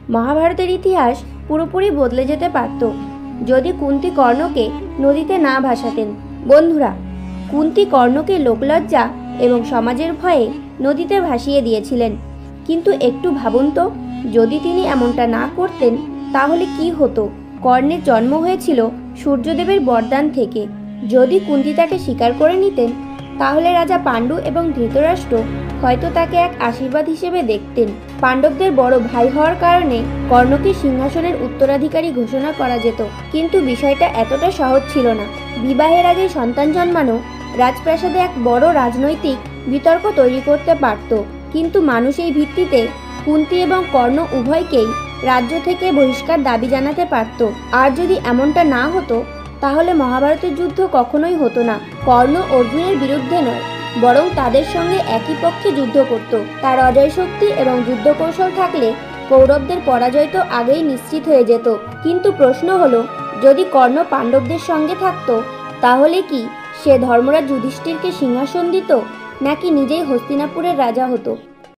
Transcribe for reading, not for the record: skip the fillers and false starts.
মহাভারতের ইতিহাস পুরোপুরি বদলে যেতে পারত যদি কুন্তী কর্ণকে নদীতে না ভাসাতেন। বন্ধুরা, কুন্তী কর্ণকে লোকলজ্জা এবং সমাজের ভয়ে নদীতে ভাসিয়ে দিয়েছিলেন। কিন্তু একটু ভাবুন তো, যদি তিনি এমনটা না করতেন তাহলে কি হতো? কর্ণের জন্ম হয়েছিল সূর্যদেবের বরদান থেকে। যদি কুন্তী তাকে স্বীকার করে নিতেন তাহলে রাজা পাণ্ডু এবং ধৃতরাষ্ট্র হয়তো তাকে এক আশীর্বাদ হিসেবে দেখতেন। পাণ্ডবদের বড় ভাই হওয়ার কারণে কর্ণকে সিংহাসনের উত্তরাধিকারী ঘোষণা করা যেত। কিন্তু বিষয়টা এতটা সহজ ছিল না। বিবাহের আগে সন্তান জন্মানো রাজপ্রাসাদে এক বড় রাজনৈতিক বিতর্ক তৈরি করতে পারত। কিন্তু মানুষ এই ভিত্তিতে কুন্তী এবং কর্ণ উভয়কেই রাজ্য থেকে বহিষ্কার দাবি জানাতে পারত। আর যদি এমনটা না হতো তাহলে মহাভারতের যুদ্ধ কখনোই হতো না। কর্ণ অর্জুনের বিরুদ্ধে নয়, বরং তাদের সঙ্গে একই পক্ষে যুদ্ধ করত। তার অজয় শক্তি এবং যুদ্ধ কৌশল থাকলে কৌরবদের পরাজয় তো আগেই নিশ্চিত হয়ে যেত। কিন্তু প্রশ্ন হলো, যদি কর্ণ পাণ্ডবদের সঙ্গে থাকতো তাহলে কি সে ধর্মরাজ যুধিষ্ঠিরকে সিংহাসন দিত, নাকি নিজেই হস্তিনাপুরের রাজা হতো?